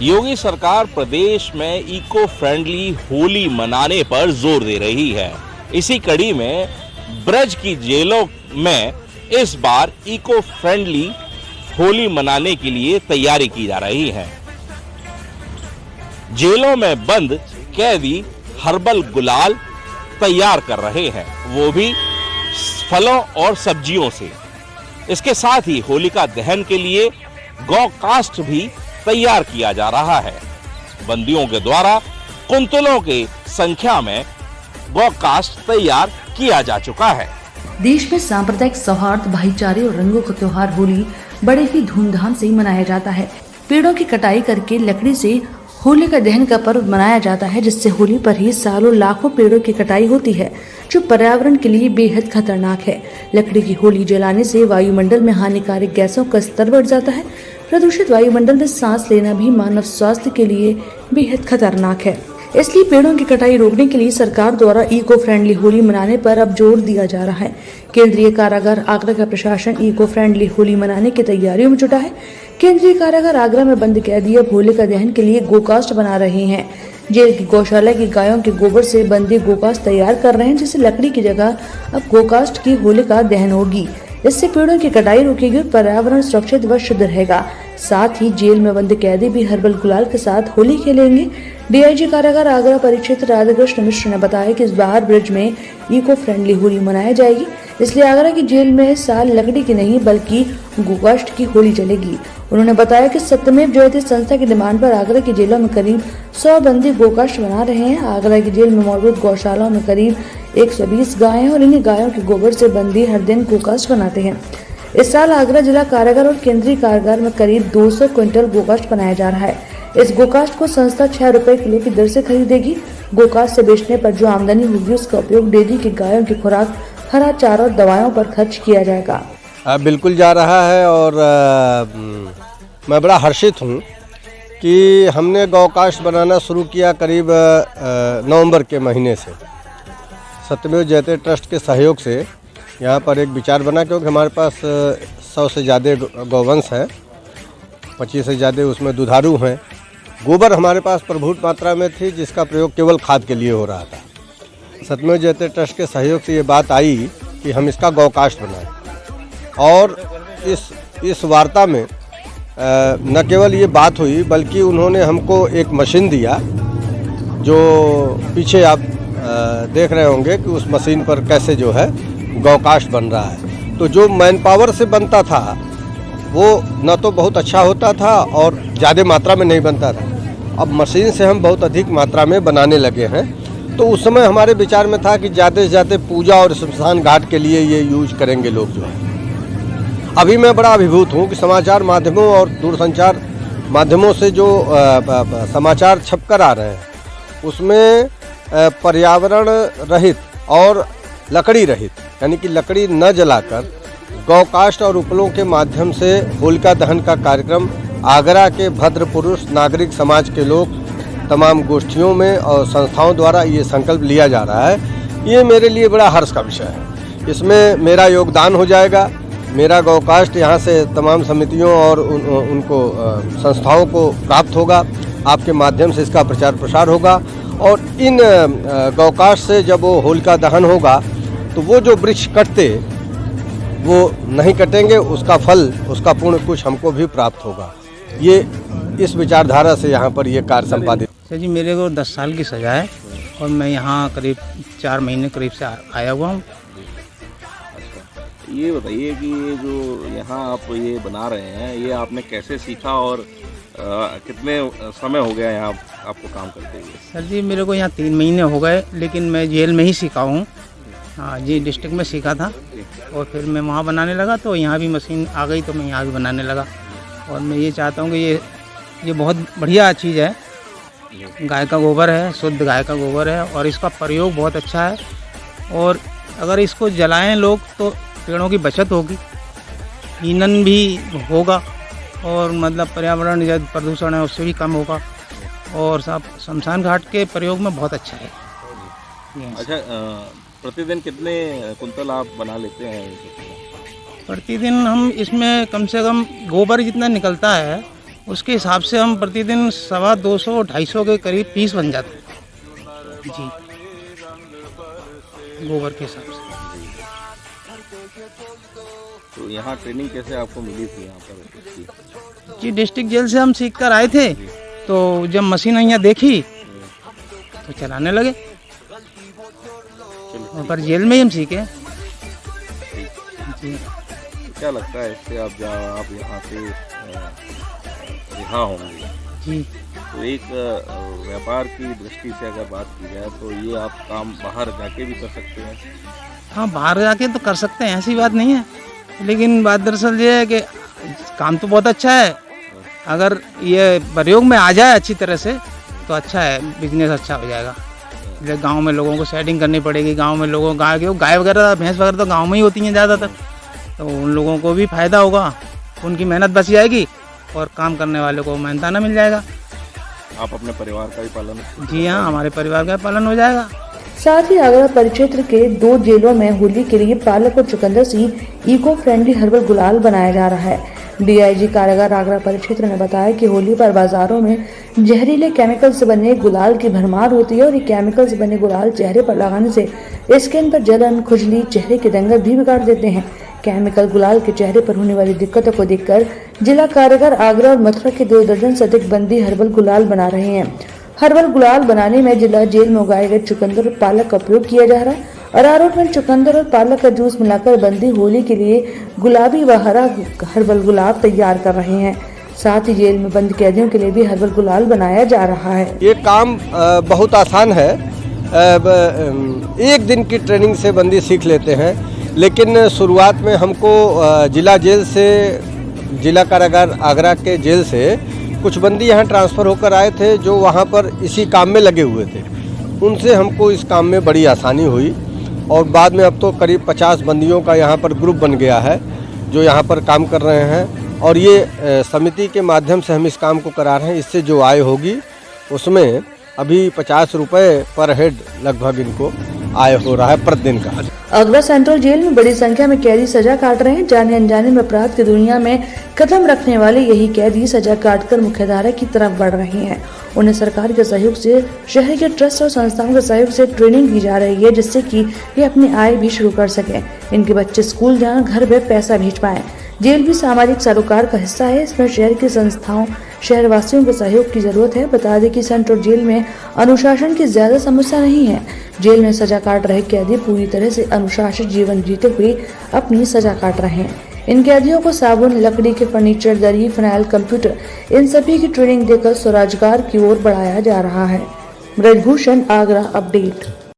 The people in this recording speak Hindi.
योगी सरकार प्रदेश में इको फ्रेंडली होली मनाने पर जोर दे रही है। इसी कड़ी में ब्रज की जेलों में इस बार इको फ्रेंडली होली मनाने के लिए तैयारी की जा रही है। जेलों में बंद कैदी हर्बल गुलाल तैयार कर रहे हैं, वो भी फलों और सब्जियों से। इसके साथ ही होलिका दहन के लिए गौ काष्ठ भी तैयार किया जा रहा है। बंदियों के द्वारा कुंतलों की संख्या में गौ काष्ठ तैयार किया जा चुका है। देश में सांप्रदायिक सौहार्द, भाईचारे और रंगों का त्योहार होली बड़े ही धूमधाम से मनाया जाता है। पेड़ों की कटाई करके लकड़ी से होलिका दहन का पर्व मनाया जाता है, जिससे होली पर ही सालों लाखों पेड़ों की कटाई होती है, जो पर्यावरण के लिए बेहद खतरनाक है। लकड़ी की होली जलाने से वायुमंडल में हानिकारक गैसों का स्तर बढ़ जाता है। प्रदूषित वायुमंडल में सांस लेना भी मानव स्वास्थ्य के लिए बेहद खतरनाक है। इसलिए पेड़ों की कटाई रोकने के लिए सरकार द्वारा इको फ्रेंडली होली मनाने पर अब जोर दिया जा रहा है। केंद्रीय कारागार आगरा का प्रशासन इको फ्रेंडली होली मनाने की तैयारियों में जुटा है। केंद्रीय कारागार आगरा में बंद कैदी अब होलिका दहन के लिए गोकास्ट बना रहे हैं। जेल की गौशाला की गायों के गोबर से बंदी गोकास्ट तैयार कर रहे हैं, जिससे लकड़ी की जगह अब गोकास्ट की होलिका दहन होगी। इससे पेड़ों की कटाई रुकेगी और पर्यावरण सुरक्षित व शुद्ध रहेगा। साथ ही जेल में बंद कैदी भी हर्बल गुलाल के साथ होली खेलेंगे। डीआईजी कारागार आगरा परिक्षेत्र राधाकृष्ण मिश्र ने बताया कि इस बार ब्रज में इको फ्रेंडली होली मनाई जाएगी, इसलिए आगरा की जेल में इस साल लकड़ी की नहीं बल्कि गोकाष्ठ की होली चलेगी। उन्होंने बताया कि सत्यमेव जयते संस्था की डिमांड पर आगरा की जेलों में करीब 100 बंदी गोकाष्ठ बना रहे हैं। आगरा की जेल में मौजूद गौशालाओं में करीब 120 गायें हैं और इन्हीं गायों के गोबर से बंदी हर दिन गोकाष्ठ बनाते हैं। इस साल आगरा जिला कारागार और केंद्रीय कारागार में करीब 200 क्विंटल गोकाष्ठ बनाया जा रहा है। इस गोकाष्ठ को संस्था 6 रुपए किलो की दर से खरीदेगी। गोकाष्ठ से बेचने पर जो आमदनी होगी उसका उपयोग डेयरी की गायों की खुराक, हरा चारा और दवाओं पर खर्च किया जाएगा। बिल्कुल जा रहा है और मैं बड़ा हर्षित हूँ कि हमने गौकाष्ठ बनाना शुरू किया करीब नवंबर के महीने से। सत्यमेव जयते ट्रस्ट के सहयोग से यहाँ पर एक विचार बना, क्योंकि हमारे पास 100 से ज़्यादा गौवंश हैं, 25 से ज़्यादा उसमें दुधारू हैं। गोबर हमारे पास प्रभुत मात्रा में थी, जिसका प्रयोग केवल खाद के लिए हो रहा था। सत्यमेव जयते ट्रस्ट के सहयोग से ये बात आई कि हम इसका गौकाष्ठ बनाएं, और इस वार्ता में न केवल ये बात हुई बल्कि उन्होंने हमको एक मशीन दिया, जो पीछे आप देख रहे होंगे कि उस मशीन पर कैसे जो है गौकाष्ठ बन रहा है। तो जो मैन पावर से बनता था वो न तो बहुत अच्छा होता था और ज़्यादा मात्रा में नहीं बनता था। अब मशीन से हम बहुत अधिक मात्रा में बनाने लगे हैं। तो उस समय हमारे विचार में था कि ज़्यादा से ज़्यादा पूजा और शमशान घाट के लिए ये यूज करेंगे लोग जो है। अभी मैं बड़ा अभिभूत हूँ कि समाचार माध्यमों और दूरसंचार माध्यमों से जो समाचार छपकर आ रहे हैं उसमें पर्यावरण रहित और लकड़ी रहित, यानी कि लकड़ी न जलाकर गौकाष्ठ और उपलों के माध्यम से होलिका दहन का कार्यक्रम आगरा के भद्र पुरुष नागरिक समाज के लोग तमाम गोष्ठियों में और संस्थाओं द्वारा ये संकल्प लिया जा रहा है। ये मेरे लिए बड़ा हर्ष का विषय है। इसमें मेरा योगदान हो जाएगा। मेरा गौकाष्ठ यहाँ से तमाम समितियों और उनको संस्थाओं को प्राप्त होगा। आपके माध्यम से इसका प्रचार प्रसार होगा और इन गौकाष्ठ से जब वो होलिका दहन होगा तो वो जो वृक्ष कटते वो नहीं कटेंगे, उसका फल, उसका पुण्य कुछ हमको भी प्राप्त होगा। ये इस विचारधारा से यहाँ पर ये कार्य संपादित। सर जी, मेरे को 10 साल की सज़ा है और मैं यहाँ करीब 4 महीने करीब से आया हुआ हूँ। ये बताइए कि ये जो यहाँ आप ये बना रहे हैं, ये आपने कैसे सीखा और कितने समय हो गया यहाँ आपको काम करते हुए? सर जी, मेरे को यहाँ 3 महीने हो गए, लेकिन मैं जेल में ही सीखा हूँ। हाँ जी, डिस्ट्रिक्ट में सीखा था और फिर मैं वहाँ बनाने लगा तो यहाँ भी मशीन आ गई तो मैं यहाँ भी बनाने लगा। और मैं ये चाहता हूँ कि ये बहुत बढ़िया चीज़ है। गाय का गोबर है, शुद्ध गाय का गोबर है और इसका प्रयोग बहुत अच्छा है। और अगर इसको जलाएं लोग तो पेड़ों की बचत होगी, ईंधन भी होगा और मतलब पर्यावरण जो प्रदूषण है उससे भी कम होगा और सब शमशान घाट के प्रयोग में बहुत अच्छा है। अच्छा, प्रतिदिन कितने कुंतल आप बना लेते हैं? प्रतिदिन हम इसमें कम से कम गोबर जितना निकलता है उसके हिसाब से हम प्रतिदिन 250-250 के करीब पीस बन जाते हैं जी, गोबर के हिसाब से। तो यहाँ ट्रेनिंग कैसे आपको मिली थी यहाँ पर इसकी? जी डिस्ट्रिक्ट जेल से हम सीख कर आए थे, तो जब मशीन यहाँ देखी तो चलाने लगे, और पर जेल में ही हम सीखे जी। क्या लगता है इससे आप यहाँ से रिहा होंगे जी तो एक व्यापार की दृष्टि से अगर बात की जाए तो ये आप काम बाहर जाके भी कर सकते हैं? हाँ, बाहर जाके तो कर सकते हैं, ऐसी बात नहीं है, लेकिन बात दरअसल ये है कि काम तो बहुत अच्छा है, अगर ये प्रयोग में आ जाए अच्छी तरह से तो अच्छा है, बिजनेस अच्छा हो जाएगा। जैसे गांव में लोगों को सेटिंग करनी पड़ेगी, गांव में लोगों गाय वगैरह भैंस वगैरह तो गांव में ही होती हैं ज़्यादातर, तो उन लोगों को भी फ़ायदा होगा, उनकी मेहनत बच जाएगी और काम करने वाले को मेहनताना मिल जाएगा। आप अपने परिवार का भी पालन? जी हाँ, हमारे परिवार का पालन हो जाएगा। साथ ही आगरा परिक्षेत्र के 2 जेलों में होली के लिए पालक और चुकंदर से इको फ्रेंडली हर्बल गुलाल बनाया जा रहा है। डीआईजी कारागार आगरा परिक्षेत्र ने बताया कि होली पर बाजारों में जहरीले केमिकल से बने गुलाल की भरमार होती है और ये केमिकल से बने गुलाल चेहरे पर लगाने से स्किन पर जलन, खुजली, चेहरे की रंगत भी बिगाड़ देते हैं। केमिकल गुलाल के चेहरे पर होने वाली दिक्कतों को देखकर जिला कारागार आगरा और मथुरा के 2 दर्जन से अधिक बंदी हर्बल गुलाल बना रहे हैं। हर्बल गुलाल बनाने में जिला जेल में उगाए गए चुकंदर और पालक का प्रयोग किया जा रहा है और आरोप में चुकंदर और पालक का जूस मिलाकर बंदी होली के लिए गुलाबी व हरा हर्बल गुलाल तैयार कर रहे हैं। साथ ही जेल में बंद कैदियों के लिए भी हर्बल गुलाल बनाया जा रहा है। ये काम बहुत आसान है, एक दिन की ट्रेनिंग से बंदी सीख लेते हैं, लेकिन शुरुआत में हमको जिला जेल से, जिला कारागार आगरा के जेल से कुछ बंदी यहाँ ट्रांसफ़र होकर आए थे जो वहाँ पर इसी काम में लगे हुए थे, उनसे हमको इस काम में बड़ी आसानी हुई और बाद में अब तो करीब 50 बंदियों का यहाँ पर ग्रुप बन गया है जो यहाँ पर काम कर रहे हैं और ये समिति के माध्यम से हम इस काम को करा रहे हैं। इससे जो आय होगी उसमें अभी 50 रुपये पर हेड लगभग इनको आय हो रहा है प्रतिदिन का। आगरा सेंट्रल जेल में बड़ी संख्या में कैदी सजा काट रहे हैं। जाने अनजाने में अपराध की दुनिया में कदम रखने वाले यही कैदी सजा काटकर मुख्यधारा की तरफ बढ़ रहे हैं। उन्हें सरकार के सहयोग से, शहर के ट्रस्ट और संस्थाओं के सहयोग से ट्रेनिंग दी जा रही है जिससे कि ये अपनी आय भी शुरू कर सकें। इनके बच्चे स्कूल जाएं, घर में पैसा भेज पाएं। जेल भी सामाजिक सरोकार का हिस्सा है, इसमें शहर की संस्थाओं, शहरवासियों के सहयोग की जरूरत है। बता दें कि सेंट्रल जेल में अनुशासन की ज्यादा समस्या नहीं है। जेल में सजा काट रहे कैदी पूरी तरह से अनुशासित जीवन जीते हुए अपनी सजा काट रहे हैं। इन कैदियों को साबुन, लकड़ी के फर्नीचर, दरी, फिनाइल, कंप्यूटर, इन सभी की ट्रेनिंग देकर स्वरोजगार की ओर बढ़ाया जा रहा है। ब्रजभूषण, आगरा अपडेट।